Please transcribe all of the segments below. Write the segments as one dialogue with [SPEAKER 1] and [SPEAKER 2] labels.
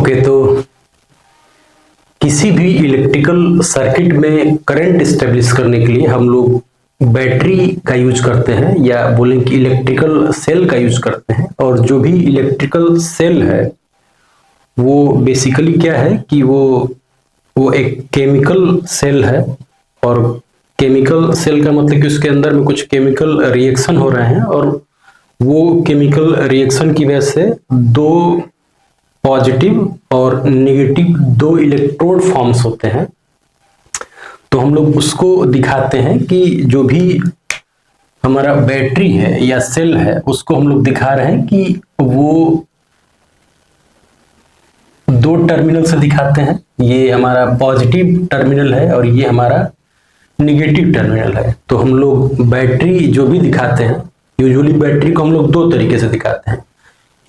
[SPEAKER 1] Okay, तो किसी भी इलेक्ट्रिकल सर्किट में करंट स्टेब्लिश करने के लिए हम लोग बैटरी का यूज करते हैं या बोलें कि इलेक्ट्रिकल सेल का यूज करते हैं। और जो भी इलेक्ट्रिकल सेल है वो बेसिकली क्या है कि वो एक केमिकल सेल है। और केमिकल सेल का मतलब कि उसके अंदर में कुछ केमिकल रिएक्शन हो रहे हैं और वो केमिकल रिएक्शन की वजह से दो पॉजिटिव और नेगेटिव दो इलेक्ट्रोड फॉर्म्स होते हैं। तो हम लोग उसको दिखाते हैं कि जो भी हमारा बैटरी है या सेल है उसको हम लोग दिखा रहे हैं कि वो दो टर्मिनल से दिखाते हैं। ये हमारा पॉजिटिव टर्मिनल है और ये हमारा निगेटिव टर्मिनल है। तो हम लोग बैटरी जो भी दिखाते हैं, यूजुअली बैटरी को हम लोग दो तरीके से दिखाते हैं।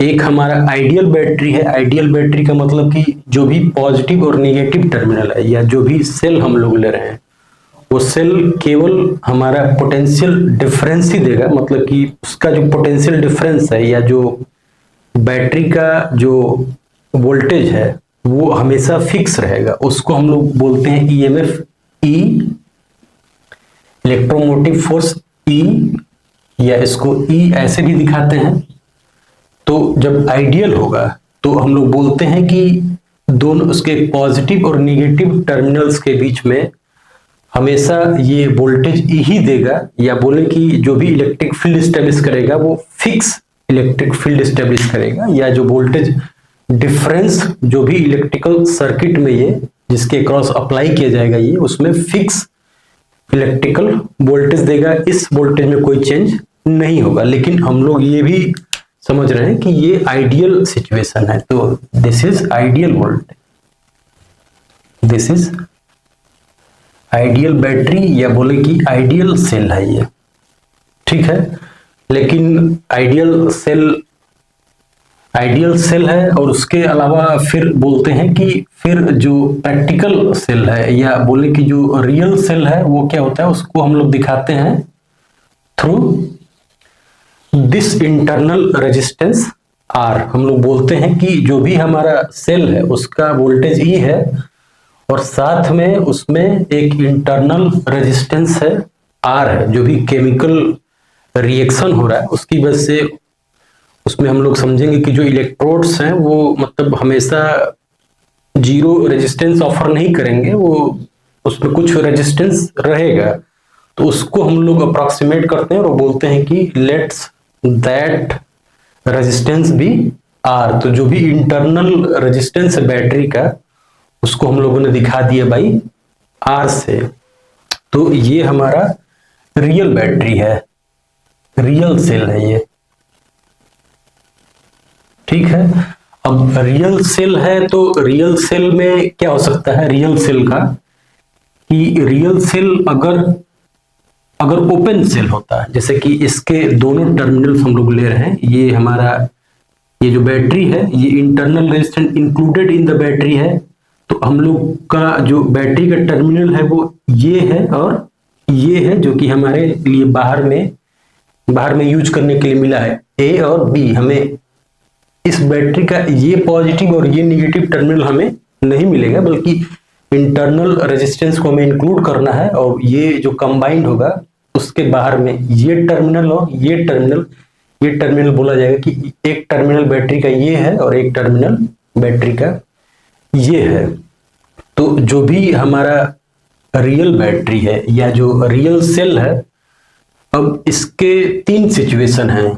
[SPEAKER 1] एक हमारा आइडियल बैटरी है। आइडियल बैटरी का मतलब कि जो भी पॉजिटिव और नेगेटिव टर्मिनल है या जो भी सेल हम लोग ले रहे हैं वो सेल केवल हमारा पोटेंशियल डिफरेंस ही देगा। मतलब कि उसका जो पोटेंशियल डिफरेंस है या जो बैटरी का जो वोल्टेज है वो हमेशा फिक्स रहेगा। उसको हम लोग बोलते हैं ईएमएफ ई, इलेक्ट्रोमोटिव फोर्स ई, या इसको ई ऐसे भी दिखाते हैं। तो जब आइडियल होगा तो हम लोग बोलते हैं कि दोनों उसके पॉजिटिव और नेगेटिव टर्मिनल्स के बीच में हमेशा ये वोल्टेज ई ही देगा, या बोले कि जो भी इलेक्ट्रिक फील्ड स्टैब्लिश करेगा वो फिक्स इलेक्ट्रिक फील्ड स्टैब्लिश करेगा, या जो वोल्टेज डिफरेंस जो भी इलेक्ट्रिकल सर्किट में ये जिसके क्रॉस अप्लाई किया जाएगा ये उसमें फिक्स इलेक्ट्रिकल वोल्टेज देगा। इस वोल्टेज में कोई चेंज नहीं होगा। लेकिन हम लोग ये भी समझ रहे हैं कि ये आइडियल सिचुएशन है। तो this is ideal voltage, this is ideal battery या बोले कि आइडियल सेल है ये, ठीक है। लेकिन आइडियल सेल है और उसके अलावा फिर बोलते हैं कि फिर जो प्रैक्टिकल सेल है या बोले कि जो रियल सेल है वो क्या होता है, उसको हम लोग दिखाते हैं through this internal resistance R. हम लोग बोलते हैं कि जो भी हमारा सेल है उसका वोल्टेज ई है और साथ में उसमें एक इंटरनल रेजिस्टेंस है आर है। जो भी केमिकल रिएक्शन हो रहा है उसकी वजह से उसमें हम लोग समझेंगे कि जो इलेक्ट्रोड्स हैं वो मतलब हमेशा जीरो रेजिस्टेंस ऑफर नहीं करेंगे, वो उसमें कुछ रेजिस्टेंस रहेगा। तो उसको हम लोग अप्रॉक्सीमेट करते हैं और बोलते हैं कि let's that resistance be R. तो जो भी इंटरनल रेजिस्टेंस है बैटरी का उसको हम लोगों ने दिखा दिया बाई आर से। तो ये हमारा रियल बैटरी है, रियल सेल है ये, ठीक है। अब रियल सेल है तो रियल सेल में क्या हो सकता है रियल सेल का, कि रियल सेल अगर ओपन सेल होता है, जैसे कि इसके दोनों टर्मिनल्स हम लोग ले रहे हैं, ये हमारा ये जो बैटरी है ये internal resistance included in the battery है। तो हम लोग का जो बैटरी का टर्मिनल है वो ये है और ये है, जो कि हमारे लिए बाहर में यूज करने के लिए मिला है ए और बी। हमें इस बैटरी का ये पॉजिटिव और ये नेगेटिव टर्मिनल हमें नहीं मिलेगा, बल्कि इंटरनल रेजिस्टेंस को हमें इंक्लूड करना है और ये जो कंबाइंड होगा उसके बाहर में ये टर्मिनल और ये टर्मिनल बोला जाएगा कि एक टर्मिनल बैटरी का ये है और एक टर्मिनल बैटरी का ये है। तो जो भी हमारा रियल बैटरी है या जो रियल सेल है, अब इसके तीन सिचुएशन हैं।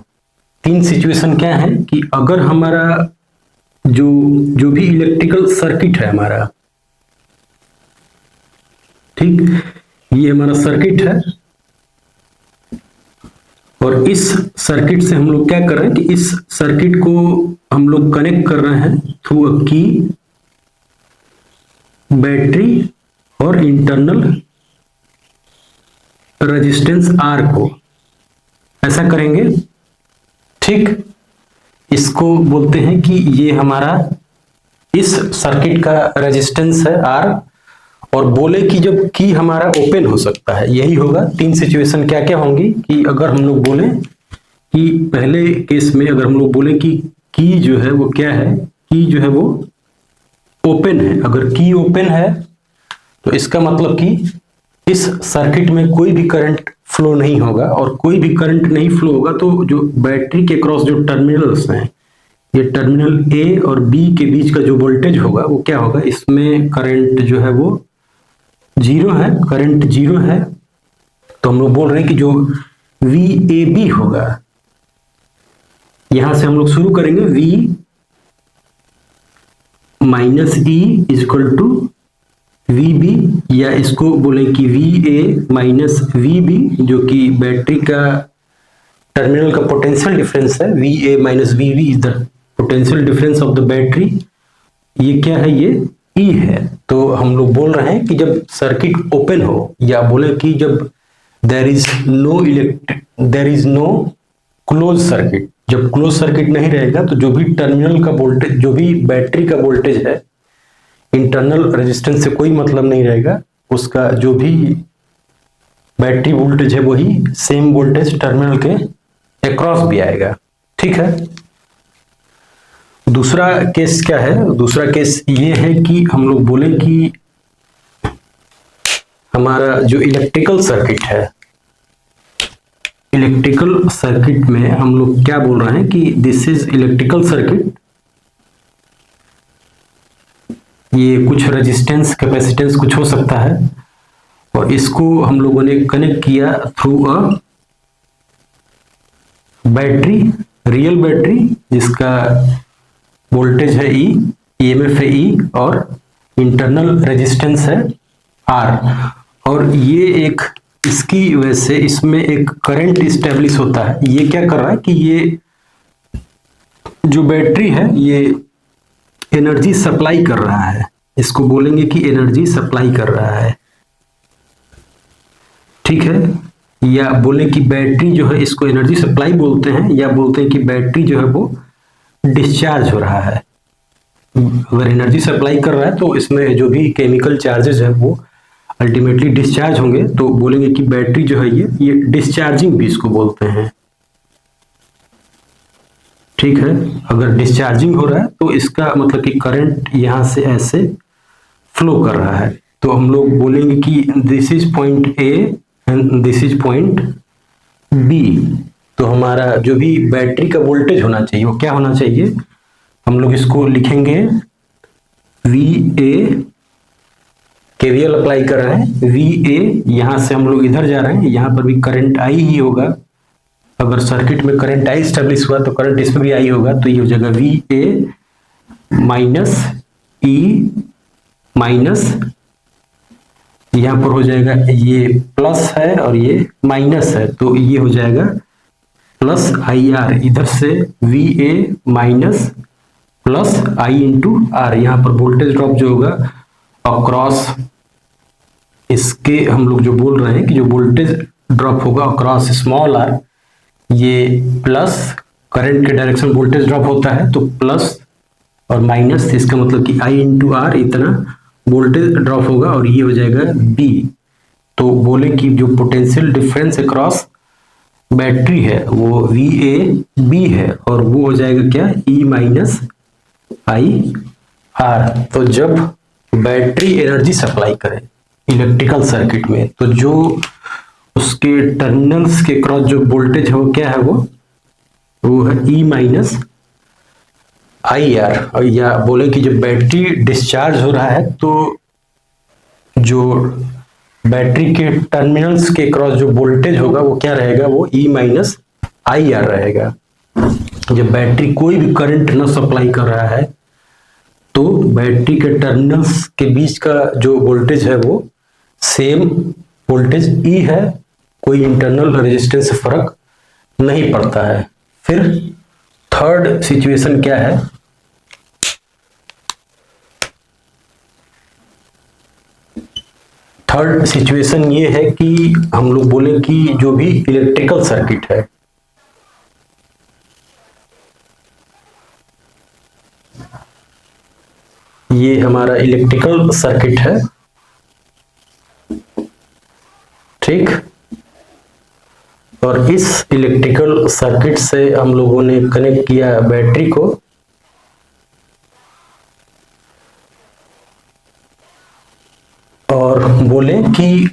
[SPEAKER 1] तीन सिचुएशन क्या है कि अगर हमारा जो भी इलेक्ट्रिकल सर्किट है हमारा, ठीक, ये हमारा सर्किट है और इस सर्किट से हम लोग क्या कर रहे हैं कि इस सर्किट को हम लोग कनेक्ट कर रहे हैं थ्रू अ की बैटरी और इंटरनल रेजिस्टेंस आर को, ऐसा करेंगे, ठीक। इसको बोलते हैं कि ये हमारा इस सर्किट का रेजिस्टेंस है आर, और बोले कि जब की हमारा ओपन हो सकता है, यही होगा। तीन सिचुएशन क्या क्या होंगी कि अगर हम लोग बोले कि पहले केस में अगर हम लोग बोले कि की जो है वो क्या है, की जो है वो ओपन है, अगर की ओपन है तो इसका मतलब कि इस सर्किट में कोई भी करंट फ्लो नहीं होगा, और कोई भी करंट नहीं फ्लो होगा तो जो बैटरी के क्रॉस जो टर्मिनल्स हैं, ये टर्मिनल ए और बी के बीच का जो वोल्टेज होगा वो क्या होगा, इसमें करंट जो है वो जीरो है, करंट जीरो है। तो हम लोग बोल रहे हैं कि जो वी ए बी होगा, यहां से हम लोग शुरू करेंगे, V minus E is equal to V B, या इसको बोले कि V A minus V B, जो कि बैटरी का टर्मिनल का पोटेंशियल डिफरेंस है। V A minus V B is the potential difference of the battery. ये क्या है, ये ई है। तो हम लोग बोल रहे हैं कि जब सर्किट ओपन हो, या बोले कि जब there is no close circuit, जब क्लोज सर्किट नहीं रहेगा तो जो भी टर्मिनल का वोल्टेज, जो भी बैटरी का वोल्टेज है, इंटरनल रेजिस्टेंस से कोई मतलब नहीं रहेगा, उसका जो भी बैटरी वोल्टेज है वही सेम वोल्टेज टर्मिनल के अक्रॉस भी आएगा। ठीक है। दूसरा केस क्या है, दूसरा केस ये है कि हम लोग बोले कि हमारा जो इलेक्ट्रिकल सर्किट है, इलेक्ट्रिकल सर्किट में हम लोग क्या बोल रहे हैं कि दिस इज इलेक्ट्रिकल सर्किट। ये कुछ रेजिस्टेंस कैपेसिटेंस कुछ हो सकता है, और इसको हम लोगों ने कनेक्ट किया through a battery, real battery, जिसका वोल्टेज है ई, ईएमएफ है ई, और इंटरनल रेजिस्टेंस है आर। और ये एक, इसकी वजह से इसमें एक करंट इस्टेब्लिश होता है। ये क्या कर रहा है कि ये जो बैटरी है ये एनर्जी सप्लाई कर रहा है, इसको बोलेंगे कि एनर्जी सप्लाई कर रहा है। ठीक है। या बोले कि बैटरी जो है, इसको एनर्जी सप्लाई बोलते हैं, या बोलते हैं कि बैटरी जो है वो डिस्चार्ज हो रहा है। अगर एनर्जी सप्लाई कर रहा है तो इसमें जो भी केमिकल चार्जेस है वो अल्टीमेटली डिस्चार्ज होंगे, तो बोलेंगे कि बैटरी जो है ये डिस्चार्जिंग भी इसको बोलते हैं। ठीक है। अगर डिस्चार्जिंग हो रहा है तो इसका मतलब कि करंट यहां से ऐसे फ्लो कर रहा है। तो हम लोग बोलेंगे कि this is point A and this is point B. तो हमारा जो भी बैटरी का वोल्टेज होना चाहिए वो क्या होना चाहिए, हम लोग इसको लिखेंगे वी ए, केवीएल अप्लाई कर रहे हैं, वी ए, यहां से हम लोग इधर जा रहे हैं, यहां पर भी करंट आई ही होगा। अगर सर्किट में करंट आई स्टेब्लिश हुआ तो करंट इसमें भी आई होगा, तो ये हो जाएगा V A minus E minus, यहां पर हो जाएगा, ये प्लस है और ये माइनस है, तो ये हो जाएगा प्लस आई आर, इधर से V A minus plus I into R. यहां पर वोल्टेज ड्रॉप जो होगा अक्रॉस, इसके हम लोग जो बोल रहे हैं कि जो वोल्टेज ड्रॉप होगा अक्रॉस स्मॉल आर, ये प्लस करंट के डायरेक्शन वोल्टेज ड्रॉप होता है, तो प्लस और माइनस, इसका मतलब कि आई इंटू आर इतना वोल्टेज ड्रॉप होगा, और ये हो जाएगा बी। तो बोले कि जो पोटेंशियल डिफरेंस अक्रॉस बैटरी है वो वी ए बी है, और वो हो जाएगा क्या, ई माइनस आई आर। तो जब बैटरी एनर्जी सप्लाई करे इलेक्ट्रिकल सर्किट में, तो जो उसके टर्मिनल्स के क्रॉस जो वोल्टेज है वो क्या है, वो है ई माइनस आई आर। या बोले कि जब बैटरी डिस्चार्ज हो रहा है तो जो बैटरी के टर्मिनल्स के क्रॉस जो वोल्टेज होगा वो क्या रहेगा, वो ई माइनस आई आर रहेगा। जब बैटरी कोई भी करंट न सप्लाई कर रहा है तो बैटरी के टर्मिनल्स के बीच का जो वोल्टेज है वो सेम वोल्टेज ई है, कोई इंटरनल रेजिस्टेंस से फर्क नहीं पड़ता है। फिर थर्ड सिचुएशन क्या है, थर्ड सिचुएशन ये है कि हम लोग बोले कि जो भी इलेक्ट्रिकल सर्किट है, ये हमारा इलेक्ट्रिकल सर्किट है, ठीक। और इस इलेक्ट्रिकल सर्किट से हम लोगों ने कनेक्ट किया बैटरी को, और बोले कि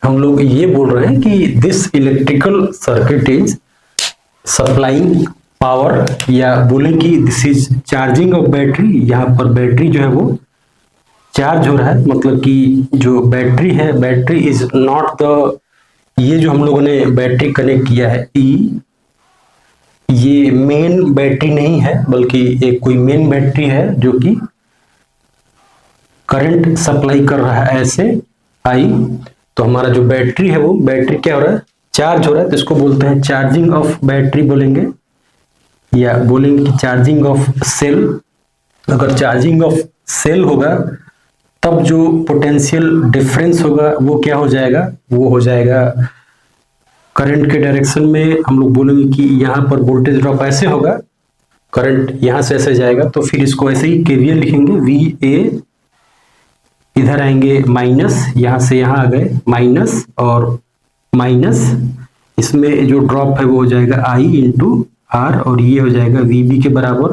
[SPEAKER 1] हम लोग ये बोल रहे हैं कि this electrical circuit is supplying power, या बोले कि this is charging of battery, यहाँ पर बैटरी जो है वो चार्ज हो रहा है, मतलब कि जो बैटरी है, बैटरी इज नॉट द, ये जो हम लोगों ने बैटरी कनेक्ट किया है ई, ये मेन बैटरी नहीं है, बल्कि एक कोई मेन बैटरी है जो कि करंट सप्लाई कर रहा है ऐसे आई। तो हमारा जो बैटरी है वो बैटरी क्या हो रहा है, चार्ज हो रहा है, तो इसको बोलते हैं चार्जिंग ऑफ बैटरी बोलेंगे, या बोलेंगे कि चार्जिंग ऑफ सेल। अगर चार्जिंग ऑफ सेल होगा तब जो पोटेंशियल डिफरेंस होगा वो क्या हो जाएगा, वो हो जाएगा करंट के डायरेक्शन में। हम लोग बोलेंगे कि यहाँ पर वोल्टेज ड्रॉप ऐसे होगा, करंट यहाँ से ऐसे जाएगा, तो फिर इसको ऐसे ही केवीएल लिखेंगे, वी ए, इधर आएंगे माइनस, यहाँ से यहाँ आ गए माइनस और माइनस, इसमें जो ड्रॉप है वो हो जाएगा आई इंटू आर, और ये हो जाएगा वी बी के बराबर।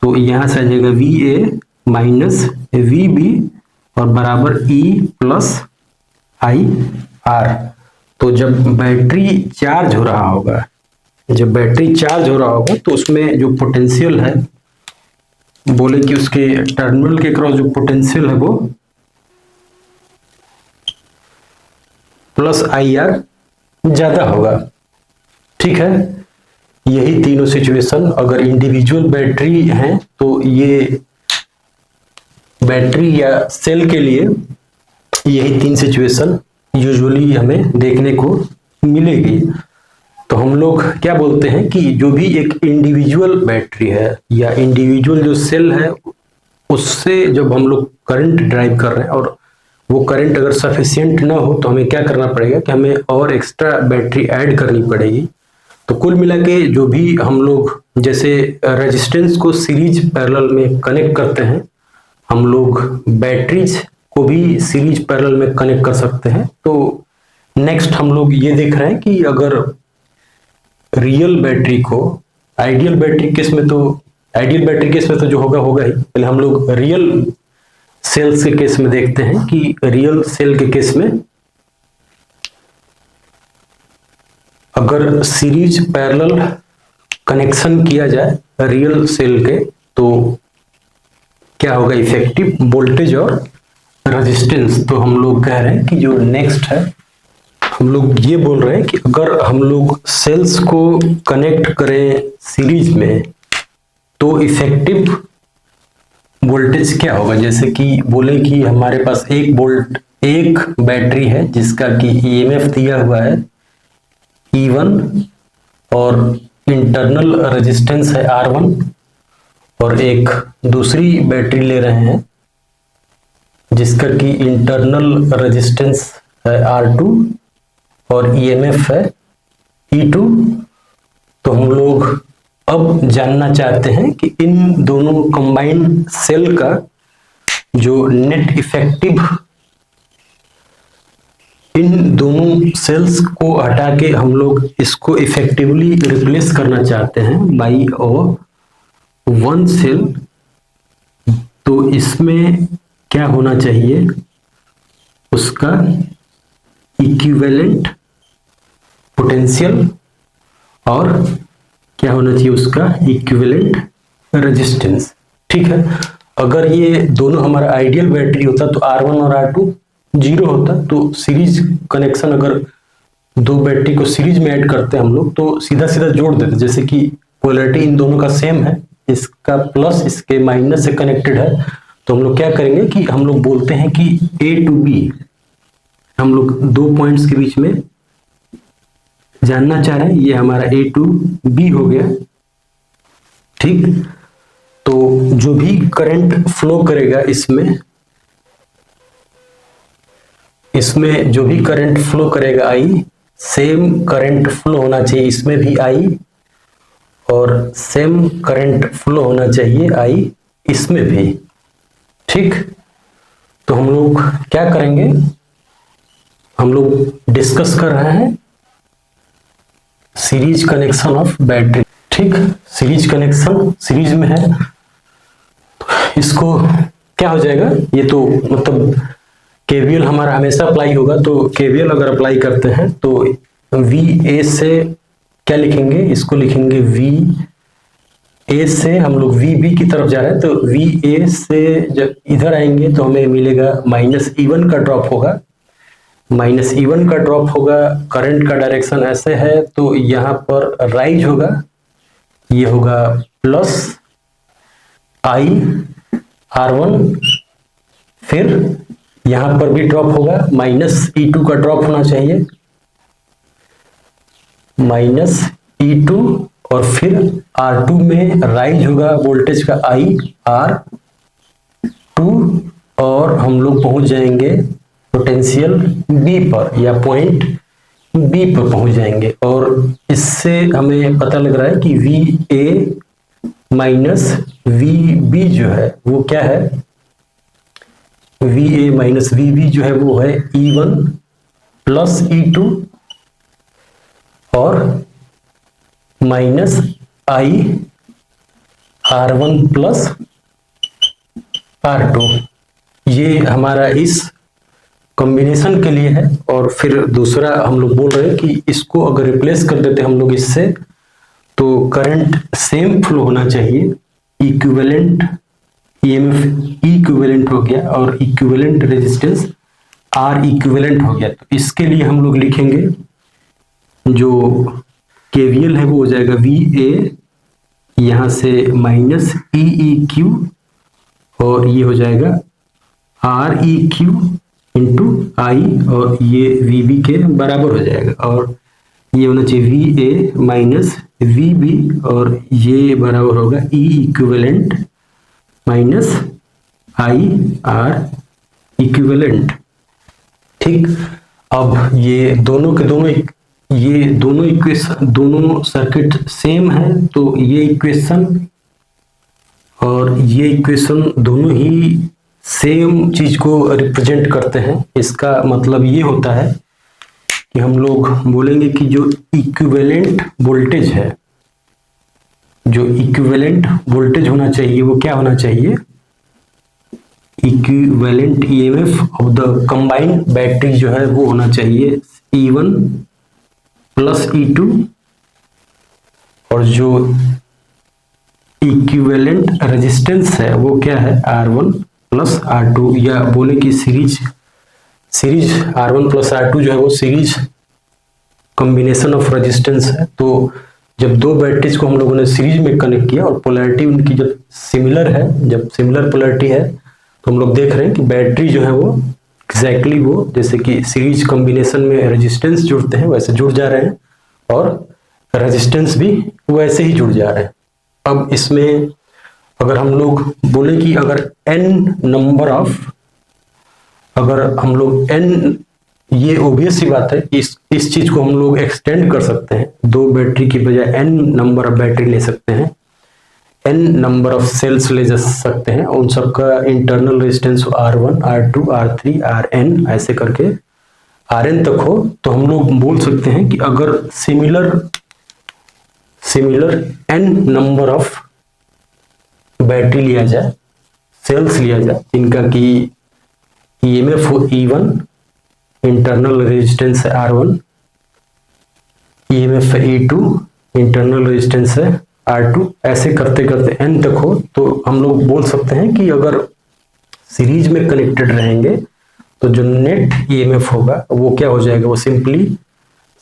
[SPEAKER 1] तो यहाँ से आ जाएगा V A minus V B और बराबर ई प्लस आई आर। तो जब बैटरी चार्ज हो रहा होगा, जब बैटरी चार्ज हो रहा होगा तो उसमें जो पोटेंशियल है, बोले कि उसके टर्मिनल के क्रॉस जो पोटेंशियल है वो प्लस आई आर ज्यादा होगा। ठीक है, यही तीनों सिचुएशन, अगर इंडिविजुअल बैटरी है तो ये बैटरी या सेल के लिए यही तीन सिचुएशन यूजुअली हमें देखने को मिलेगी। तो हम लोग क्या बोलते हैं कि जो भी एक इंडिविजुअल बैटरी है या इंडिविजुअल जो सेल है, उससे जब हम लोग करंट ड्राइव कर रहे हैं और वो करंट अगर सफिशिएंट ना हो तो हमें क्या करना पड़ेगा कि हमें और एक्स्ट्रा बैटरी ऐड करनी पड़ेगी। तो कुल मिला के जो भी हम लोग जैसे रेजिस्टेंस को सीरीज पैरेलल में कनेक्ट करते हैं, हम लोग बैटरीज को भी सीरीज पैरेलल में कनेक्ट कर सकते हैं। तो नेक्स्ट हम लोग ये देख रहे हैं कि अगर रियल बैटरी को आइडियल बैटरी केस में, तो आइडियल बैटरी केस में तो जो होगा होगा ही, पहले हम लोग रियल सेल्स के केस में देखते हैं कि रियल सेल के केस में अगर सीरीज पैरेलल कनेक्शन किया जाए रियल सेल के, तो क्या होगा, इफेक्टिव वोल्टेज और रेजिस्टेंस। तो हम लोग कह रहे हैं कि जो नेक्स्ट है, हम लोग ये बोल रहे हैं कि अगर हम लोग सेल्स को कनेक्ट करें सीरीज में तो इफेक्टिव वोल्टेज क्या होगा। जैसे कि बोले कि हमारे पास एक बैटरी है जिसका कि ईएमएफ दिया हुआ है E1 और इंटरनल रेजिस्टेंस है R1, और एक दूसरी बैटरी ले रहे हैं जिसका कि इंटरनल रेजिस्टेंस है R2 और ईएमएफ है E2। तो हम लोग अब जानना चाहते हैं कि इन दोनों कंबाइंड सेल का जो नेट इफेक्टिव, इन दोनों सेल्स को हटा के हम लोग इसको इफेक्टिवली रिप्लेस करना चाहते हैं बाई वन सेल। तो इसमें क्या होना चाहिए, उसका इक्विवेलेंट पोटेंशियल और क्या होना चाहिए, उसका इक्विवेलेंट रेजिस्टेंस। ठीक है, अगर ये दोनों हमारा आइडियल बैटरी होता तो R1 और R2 जीरो होता, तो सीरीज कनेक्शन अगर दो बैटरी को सीरीज में ऐड करते हैं हम लोग तो सीधा सीधा जोड़ देते, जैसे कि पोलैरिटी इन दोनों का सेम है, इसका प्लस इसके माइनस से कनेक्टेड है। तो हम लोग क्या करेंगे कि हम लोग बोलते हैं कि A to B, हम लोग दो पॉइंट्स के बीच में जानना चाह रहे हैं, ये हमारा A to B हो गया। ठीक, तो जो भी करंट फ्लो करेगा इसमें जो भी करंट फ्लो करेगा I, सेम करंट फ्लो होना चाहिए इसमें भी I, और सेम करंट फ्लो होना चाहिए I इसमें भी। ठीक, तो हम लोग क्या करेंगे, हम लोग डिस्कस कर रहे हैं सीरीज कनेक्शन ऑफ बैटरी। ठीक, सीरीज कनेक्शन सीरीज में है, इसको क्या हो जाएगा, ये तो मतलब केवीएल हमारा हमेशा अप्लाई होगा, तो केवीएल अगर अप्लाई करते हैं तो वी ए से क्या लिखेंगे, इसको लिखेंगे वी ए से हम लोग वी बी की तरफ जा रहे हैं, तो वी ए से जब इधर आएंगे तो हमें मिलेगा -E1 का ड्रॉप होगा, -E1 का ड्रॉप होगा। करंट का डायरेक्शन ऐसे है तो यहाँ पर राइज होगा, ये होगा +I/R1, फिर यहां पर भी ड्रॉप होगा, -E2 का ड्रॉप होना चाहिए, -E2, और फिर R2 में राइज होगा वोल्टेज का I/R2, और हम लोग पहुंच जाएंगे पोटेंशियल B पर या पॉइंट B पर पहुंच जाएंगे। और इससे हमें पता लग रहा है कि VA माइनस VB जो है वो क्या है, VA माइनस VB जो है वो है E1 प्लस E2 और माइनस I/R1 प्लस R2। ये हमारा इस कॉम्बिनेशन के लिए है। और फिर दूसरा हम लोग बोल रहे हैं कि इसको अगर रिप्लेस कर देते हम लोग इससे, तो करंट सेम फ्लो होना चाहिए, इक्विवेलेंट EMF इक्विवेलेंट हो गया और इक्विवेलेंट रेजिस्टेंस R इक्विवेलेंट हो गया। तो इसके लिए हम लोग लिखेंगे जो KVL है वो हो जाएगा VA, यहां से -EEQ, और ये हो जाएगा REQ इंटू I, और ये VB के बराबर हो जाएगा, और ये होना चाहिए VA माइनस VB, और ये बराबर होगा E equivalent minus IR equivalent. ठीक, अब ये दोनों के दोनों इक्वेशन, दोनों सर्किट सेम है, तो ये इक्वेशन और ये इक्वेशन दोनों ही सेम चीज को रिप्रेजेंट करते हैं। इसका मतलब ये होता है कि हम लोग बोलेंगे कि जो इक्विवेलेंट वोल्टेज है, जो इक्विवेलेंट वोल्टेज होना चाहिए वो क्या होना चाहिए, equivalent EMF of the combined battery जो है वो होना चाहिए E1 प्लस E2, और जो इक्विवेलेंट रेजिस्टेंस है वो क्या है R1 प्लस R2, या बोले कि सीरीज R1 प्लस R2 जो है वो सीरीज कॉम्बिनेशन ऑफ रेजिस्टेंस है। तो जब दो बैटरीज को हम लोगों ने सीरीज में कनेक्ट किया और पोलैरिटी उनकी जब सिमिलर है, जब सिमिलर पोलैरिटी है, तो हम लोग देख रहे हैं कि बैटरी जो है वो एग्जैक्टली वो जैसे कि सीरीज कॉम्बिनेशन में रेजिस्टेंस जुड़ते हैं वैसे जुड़ जा रहे हैं, और रेजिस्टेंस भी वैसे ही जुड़ जा रहे हैं। अब इसमें अगर हम लोग बोले कि अगर हम लोग n, ये ओबियस सी बात है, इस चीज को हम लोग एक्सटेंड कर सकते हैं, दो बैटरी की बजाय n नंबर ऑफ बैटरी ले सकते हैं, n नंबर ऑफ सेल्स ले जा सकते हैं, उन सबका internal resistance R1 R2 R3 Rn ऐसे करके Rn तक हो, तो हम लोग बोल सकते हैं कि अगर similar n number of battery लिया जाए, सेल्स लिया जाए, जिनका कि EMF हो E1, इंटरनल रेजिस्टेंस है R1, EMF है E2, इंटरनल रेजिस्टेंस है R2, ऐसे करते करते n तक हो, तो हम लोग बोल सकते हैं कि अगर सीरीज में कनेक्टेड रहेंगे तो जो नेट EMF होगा वो क्या हो जाएगा, वो simply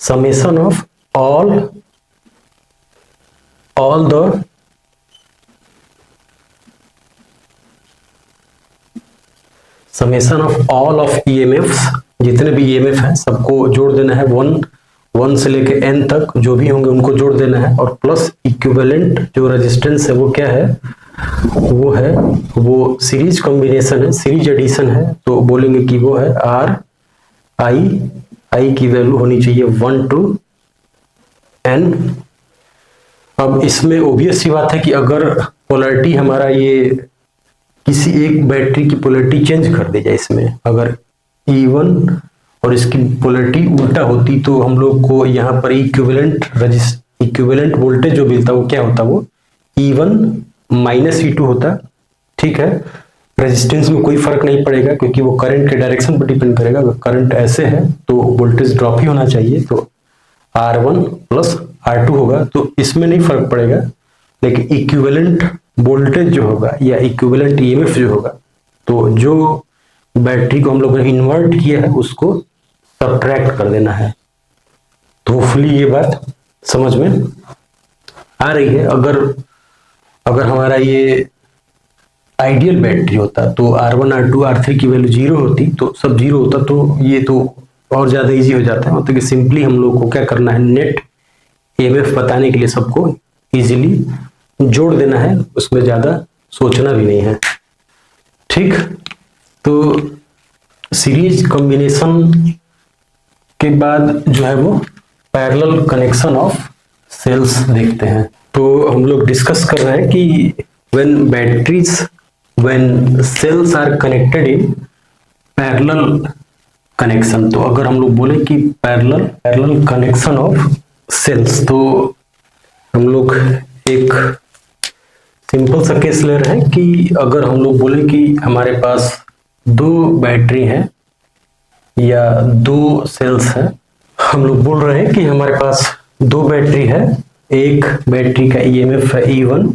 [SPEAKER 1] summation of all of EMFs, जितने भी EMF हैं सबको जोड़ देना है, 1 से लेके n तक जो भी होंगे उनको जोड़ देना है, और प्लस इक्विवेलेंट जो रेजिस्टेंस है वो क्या है, वो सीरीज कॉम्बिनेशन है, सीरीज एडिशन है, तो बोलेंगे कि वो है I की वैल्यू होनी चाहिए 1 to n। अब इसमें ओबियस सी बात है कि अगर पोलैरिटी हमारा ये किसी एक बैटरी की पोलैरिटी चेंज कर दी जाए, इसमें अगर E1 और इसकी पोलैरिटी उल्टा होती तो हम लोग को यहाँ पर इक्विवेलेंट वोल्टेज जो मिलता वो क्या होता, वो E1 माइनस E2 होता। ठीक है, रेजिस्टेंस में कोई फर्क नहीं पड़ेगा क्योंकि वो करंट के डायरेक्शन पर डिपेंड करेगा। अगर करंट ऐसे है तो वोल्टेज ड्रॉप ही होना चाहिए, तो R1 प्लस R2 होगा, तो इसमें नहीं फर्क पड़ेगा। लेकिन इक्विवेलेंट वोल्टेज जो होगा या इक्विवेलेंट ईएमएफ जो होगा, तो जो बैटरी को हम लोगों ने इन्वर्ट किया है उसको सब्ट्रैक्ट कर देना है। तो होपफुली ये बात समझ में आ रही है। अगर हमारा ये आइडियल बैटरी होता तो R1 R2 R3 की वैल्यू 0 होती, तो सब 0 होता, तो ये तो और ज्यादा इजी हो जाता है। मतलब कि सिंपली हम लोग को क्या करना है, नेट ईएमएफ बताने के लिए सबको इजीली जोड़ देना है, उसमें ज्यादा सोचना भी नहीं है। ठीक, तो सीरीज कॉम्बिनेशन के बाद जो है वो पैरेलल कनेक्शन ऑफ सेल्स देखते हैं। तो हम लोग डिस्कस कर रहे हैं कि when cells are connected in parallel connection, तो अगर हम लोग बोले कि पैरेलल कनेक्शन ऑफ सेल्स, तो हम लोग एक सिंपल सा केस ले रहे हैं कि अगर हम लोग बोले कि हमारे पास दो बैटरी हैं या दो सेल्स हैं, हम लोग बोल रहे हैं कि हमारे पास दो बैटरी है, एक बैटरी का ईएमएफ है E1,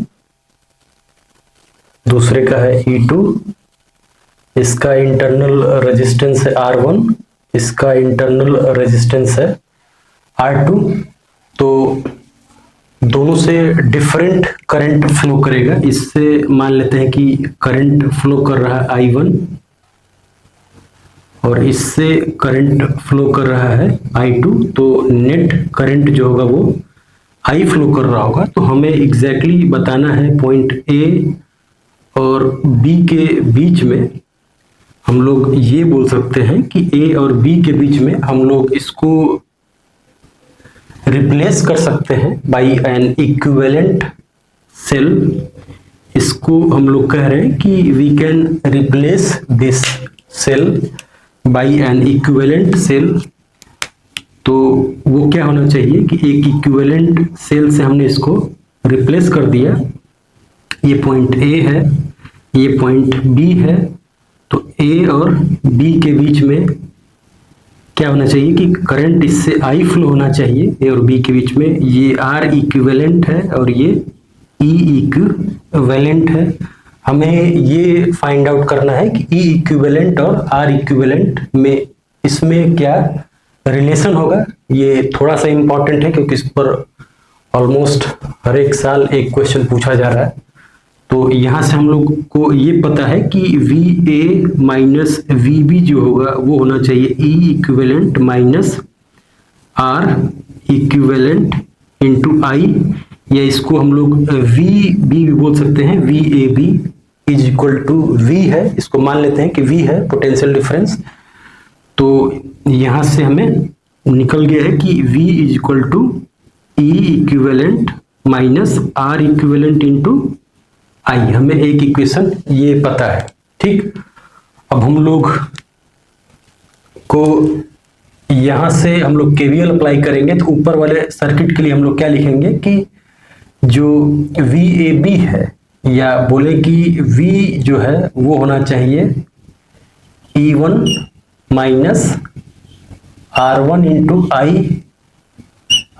[SPEAKER 1] दूसरे का है E2, इसका इंटरनल रेजिस्टेंस है R1, इसका इंटरनल रेजिस्टेंस है R2। तो दोनों से डिफरेंट करंट फ्लो करेगा। इससे मान लेते हैं कि करंट फ्लो कर रहा है I1 और इससे करंट फ्लो कर रहा है I2, तो नेट करंट जो होगा वो I फ्लो कर रहा होगा। तो हमें एग्जैक्टली बताना है पॉइंट A और B के बीच में, हम लोग ये बोल सकते हैं कि A और B के बीच में हम लोग इसको रिप्लेस कर सकते हैं बाई एन इक्विवेलेंट सेल। इसको हम लोग कह रहे हैं कि we can replace this cell by an equivalent cell. तो वो क्या होना चाहिए कि एक इक्विवेलेंट सेल से हमने इसको रिप्लेस कर दिया। ये पॉइंट A है, ये पॉइंट B है, तो A और B के बीच में क्या होना चाहिए कि करंट इससे I फ्लो होना चाहिए A और B के बीच में। ये R इक्विवेलेंट है और ये E इक्विवेलेंट है। हमें ये फाइंड आउट करना है कि E इक्विवेलेंट और R इक्विवेलेंट में इसमें क्या रिलेशन होगा। ये थोड़ा सा इंपॉर्टेंट है क्योंकि इस पर ऑलमोस्ट हर एक साल एक क्वेश्चन पूछा जा रहा है। तो यहाँ से हम लोग को ये पता है कि VA माइनस VB जो होगा वो होना चाहिए E equivalent minus R equivalent into I, या इसको हम लोग VB भी बोल सकते हैं। VAB is equal to V है, इसको मान लेते हैं कि V है पोटेंशियल डिफरेंस। तो यहाँ से हमें निकल गया है कि V is equal to E equivalent minus R equivalent into I। हमें एक इक्वेशन ये पता है। ठीक, अब हम लोग को यहां से हम लोग KVL अप्लाई करेंगे। तो ऊपर वाले सर्किट के लिए हम लोग क्या लिखेंगे कि जो VAB है, या बोले कि V जो है वो होना चाहिए E1 minus R1 into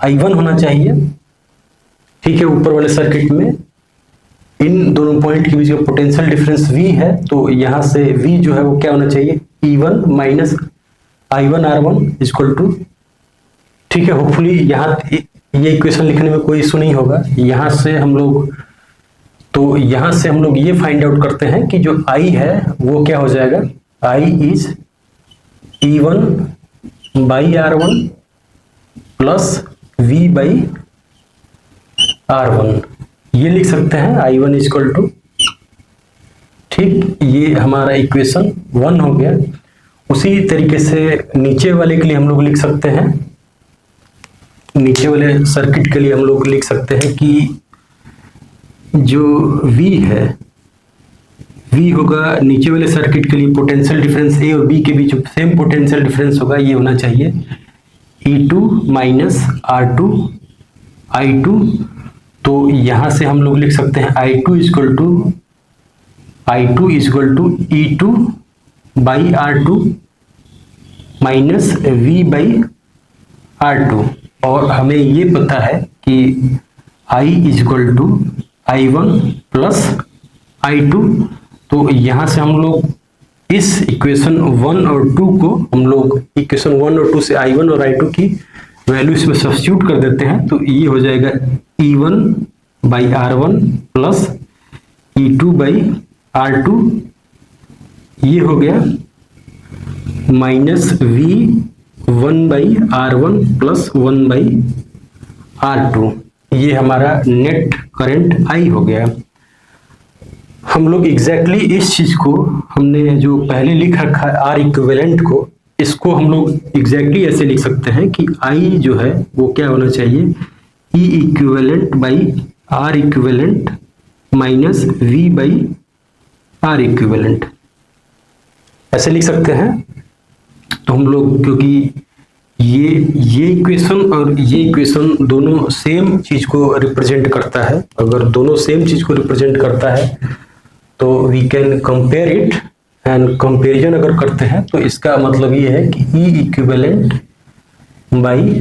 [SPEAKER 1] I1 होना चाहिए। ठीक है, ऊपर वाले सर्किट में इन दोनों पॉइंट के बीच का पोटेंशियल डिफरेंस V है, तो यहां से V जो है वो क्या होना चाहिए E1 minus I1 R1 equal to. ठीक है, होपफुली यहाँ ये इक्वेशन लिखने में कोई इशू नहीं होगा। यहाँ से हम लोग ये फाइंड आउट करते हैं कि जो I है वो क्या हो जाएगा, I is E1 by R1 plus V by R1, ये लिख सकते हैं I1 इक्वल टू। ठीक, ये हमारा इक्वेशन 1 हो गया। उसी तरीके से नीचे वाले के लिए हम लोग लिख सकते हैं, नीचे वाले सर्किट के लिए हम लोग लिख सकते हैं कि जो V है, V होगा नीचे वाले सर्किट के लिए पोटेंशियल डिफरेंस A और B के बीच सेम पोटेंशियल डिफरेंस होगा, ये होना चाहिए E2 माइनस R2 I2। तो यहां से हम लोग लिख सकते हैं I2 equal to I2 is equal to E2 by R2 minus V by R2। और हमें ये पता है कि I is equal to I1 plus I2। तो यहां से हम लोग इस इक्वेशन 1 और 2 को हम लोग इक्वेशन 1 और 2 से I1 और I2 की वैल्यू इसमें सब्स्टिट्यूट कर देते हैं। तो ये हो जाएगा E1 by R1 plus E2 by R2, ये हो गया minus V1 by R1 plus 1 by R2। ये हमारा नेट करंट I हो गया। हम लोग एग्जैक्टली इस चीज को हमने जो पहले लिख रखा है R इक्विवेलेंट को, इसको हम लोग एग्जैक्टली ऐसे लिख सकते हैं कि I जो है वो क्या होना चाहिए, E equivalent by R equivalent minus V by R equivalent, ऐसे लिख सकते हैं। तो हम लोग क्योंकि ये इक्वेशन और ये इक्वेशन दोनों सेम चीज को रिप्रेजेंट करता है, अगर दोनों सेम चीज को रिप्रेजेंट करता है तो we can compare it, and comparison अगर करते हैं तो इसका मतलब ये है कि E equivalent by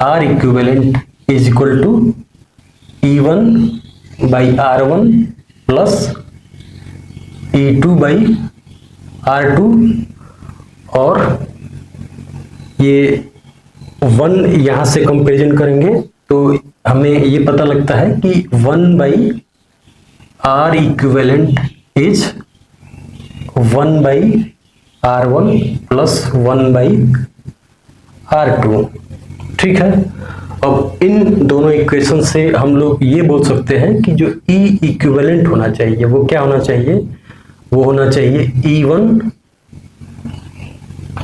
[SPEAKER 1] R equivalent is equal to E1 by R1 plus E2 by R2। और ये 1 यहां से कंपेरिजन करेंगे तो हमें ये पता लगता है कि 1 by R equivalent is 1 by R1 plus 1 by R2। ठीक है, अब इन दोनों इक्वेशन से हम लोग ये बोल सकते हैं कि जो E इक्विवेलेंट होना चाहिए वो क्या होना चाहिए, वो होना चाहिए E1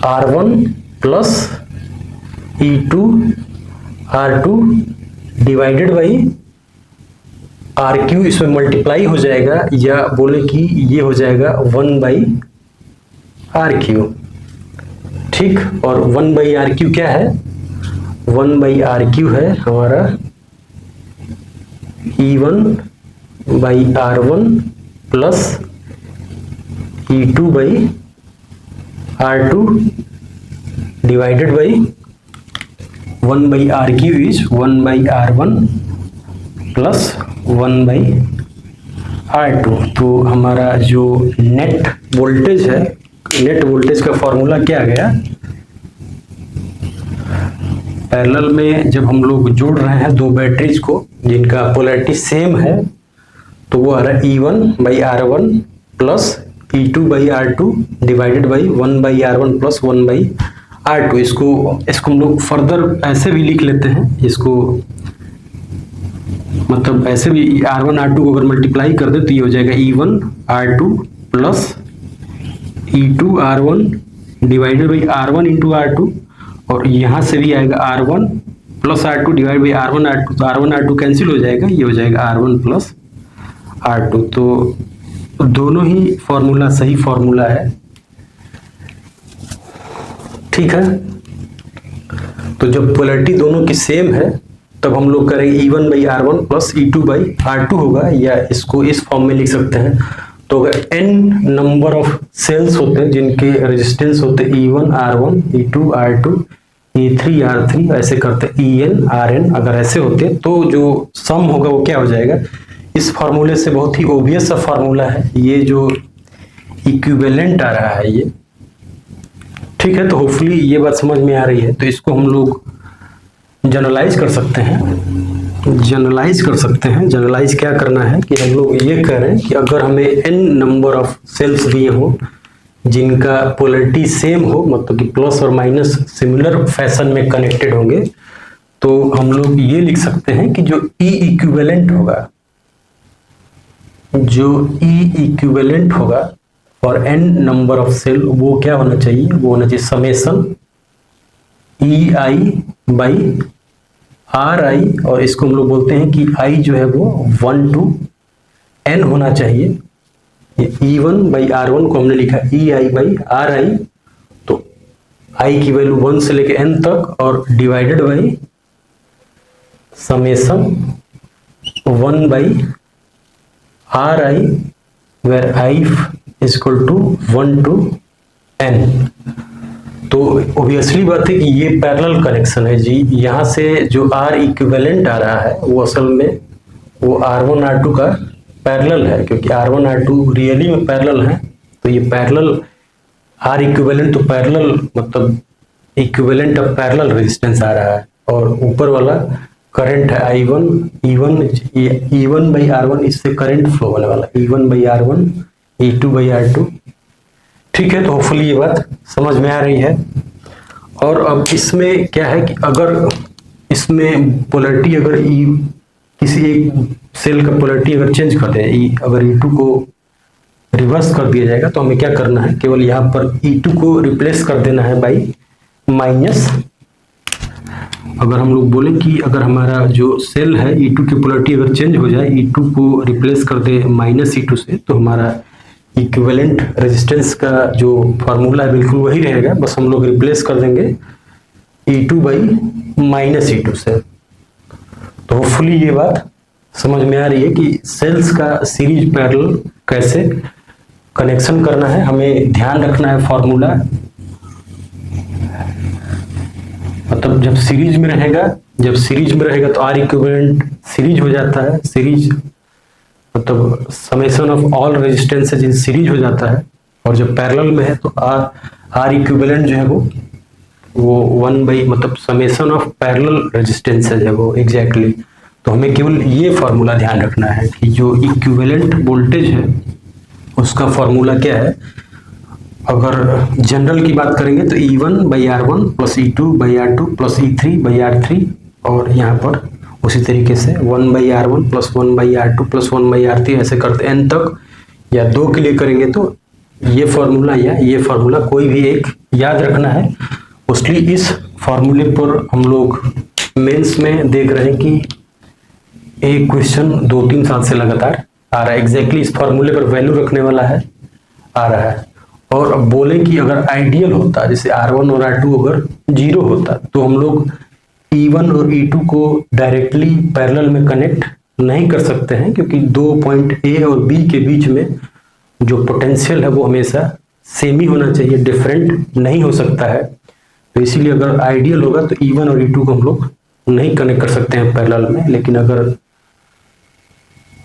[SPEAKER 1] R1 plus E2 R2 divided by RQ, इसमें मल्टीप्लाई हो जाएगा, या बोले कि ये हो जाएगा 1 बाई RQ। ठीक, और 1 बाई RQ क्या है, 1 बाई RQ है हमारा E1 by R1 plus E2 by R2 divided by 1 by RQ is 1 by R1 plus 1 by R2। तो हमारा जो नेट वोल्टेज है, नेट वोल्टेज का फॉर्मूला क्या आ गया, पैरेलल में जब हम लोग जोड़ रहे हैं दो बैटरीज को जिनका पोलैरिटी सेम है, तो वो आ रहा है E1 by R1 plus E2 by R2 divided by 1 by R1 plus 1 by R2। इसको हम लोग फर्दर ऐसे भी लिख लेते हैं, इसको मतलब ऐसे भी R1 R2 को अगर मल्टीप्लाई कर दे तो ये हो जाएगा E1 R2 plus E2 R1 divided by R1 into R2, और यहाँ से भी आएगा R1 plus R2 divide by R1 R2, तो R1 R2 कैंसिल हो जाएगा, ये हो जाएगा R1 प्लस R2। तो दोनों ही फॉर्मूला सही फॉर्मूला है। ठीक है, तो जब पोलैरिटी दोनों की सेम है तब हम लोग करेंगे E1 by R1 plus E2 by R2 होगा, या इसको इस फॉर्म में लिख सकते हैं। तो अगर n नंबर ऑफ सेल्स होते हैं जिनके रेजिस्टेंस होते हैं E1 R1 E2 R2 E3 R3, ऐसे करते En Rn, अगर ऐसे होते तो जो सम होगा वो क्या हो जाएगा, इस फॉर्मूले से बहुत ही ओबियस सा फॉर्मूला है, ये जो इक्विवेलेंट आ रहा है ये। ठीक है, तो होपफुली ये बात समझ में आ रही है। तो इसको हम लोग जनरलाइज कर सकते हैं, जनरलाइज क्या करना है कि हम लोग ये कह रहे हैं कि अगर हमें n नंबर ऑफ सेल्स दिए हो जिनका पोलैरिटी सेम हो, मतलब कि प्लस और माइनस सिमिलर फैशन में कनेक्टेड होंगे, तो हम लोग ये लिख सकते हैं कि जो E इक्विवेलेंट होगा, for n number of cell, वो क्या होना चाहिए, वो होना चाहिए समेशन EI बाई RI, और इसको हम लोग बोलते हैं कि I जो है वो 1 to n होना चाहिए। ये E1 बाई R1 को हमने लिखा EI बाई RI, तो I की वैल्यू 1 से लेके n तक, और divided by summation 1 by RI where I is equal to 1 to n। तो ऑब्वियसली बात है कि ये पैरेलल कनेक्शन है जी। यहाँ से जो R इक्विवेलेंट आ रहा है वो असल में वो R1 R2 का पैरेलल है, क्योंकि R1 R2 रियली में पैरेलल है। तो ये पैरेलल R इक्विवेलेंट तो पैरेलल मतलब इक्विवेलेंट ऑफ पैरेलल रेजिस्टेंस आ रहा है, और ऊपर वाला करंट है I1 E1 बाई R1, इससे करंट फ्लो होने वाला E1 by R1 E2 by R2। ठीक है, तो होपफुली ये बात समझ में आ रही है। और अब इसमें क्या है कि अगर इसमें पोलैरिटी अगर किसी एक सेल का पोलैरिटी अगर चेंज कर दें, अगर E2 को रिवर्स कर दिया जाएगा, तो हमें क्या करना है, केवल यहाँ पर E2 को रिप्लेस कर देना है बाई माइनस। अगर हम लोग बोले कि अगर हमारा जो सेल है E2 की पोलैरिटी अगर चेंज हो जाए, E2 को रिप्लेस कर दे माइनस E2 से, तो हमारा इक्विवेलेंट रेजिस्टेंस का जो फार्मूला है बिल्कुल वही रहेगा, बस हम लोग रिप्लेस कर देंगे E2 बाई माइनस E2 से। तो होपफुली ये बात समझ में आ रही है कि सेल्स का सीरीज पैरेलल कैसे कनेक्शन करना है। हमें ध्यान रखना है फॉर्मूला, मतलब जब सीरीज में रहेगा तो R इक्विवेलेंट सीरीज हो जाता है। सीरीज मतलब summation of all resistances in series हो जाता है, और जब पैरेलल में है तो R इक्विवेलेंट जो है वो 1 बाई मतलब समेशन ऑफ पैरेलल रेजिस्टेंसेज है वो एग्जैक्टली। तो हमें केवल ये फॉर्मूला ध्यान रखना है कि जो इक्विवेलेंट वोल्टेज है उसका फॉर्मूला क्या है। अगर जनरल की बात करेंगे तो E1 by R1 plus E2 by R2 plus E3 by R3, और यहाँ पर उसी तरीके से 1 by R1 plus 1 by R2 plus 1 by R3 ऐसे करते n तक, या 2 के लिए करेंगे तो ये फॉर्मूला या ये फॉर्मूला कोई भी एक याद रखना है। मोस्टली इस फॉर्मूले पर हम लोग मेंस में देख रहे हैं कि एक क्वेश्चन 2-3 साल से लगातार आ रहा है, एग्जैक्टली इस फॉर्मूले पर वैल्यू रखने वाला है आ रहा है। और अब बोले कि अगर आइडियल होता, जैसे R1 और R2 अगर 0 होता, तो हम लोग E1 और E2 को डायरेक्टली पैरेलल में कनेक्ट नहीं कर सकते हैं, क्योंकि 2 पॉइंट A और B के बीच में जो पोटेंशियल है वो हमेशा सेम ही होना चाहिए, डिफरेंट नहीं हो सकता है। तो इसीलिए अगर आइडियल होगा तो E1 और E2 को हम लोग नहीं कनेक्ट कर सकते हैं पैरेलल में। लेकिन अगर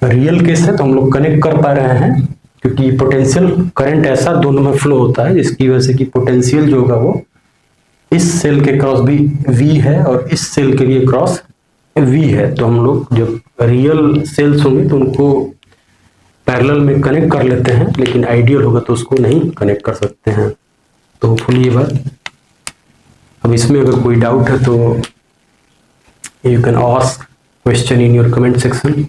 [SPEAKER 1] रियल केस है तो हम लोग कनेक्ट कर पा रहे हैं, क्योंकि पोटेंशियल करंट ऐसा दोनों में फ्लो होता है जिसकी वजह से कि पोटेंशियल जो होगा वो इस सेल के क्रॉस भी V है और इस सेल के लिए क्रॉस V है। तो हम लोग जब रियल सेल्स होंगे तो उनको पैरेलल में कनेक्ट कर लेते हैं, लेकिन आइडियल होगा तो उसको नहीं कनेक्ट कर सकते हैं। तो होपफुली ये बात, अब इसमें अगर कोई डाउट है तो you can ask question in your comment section.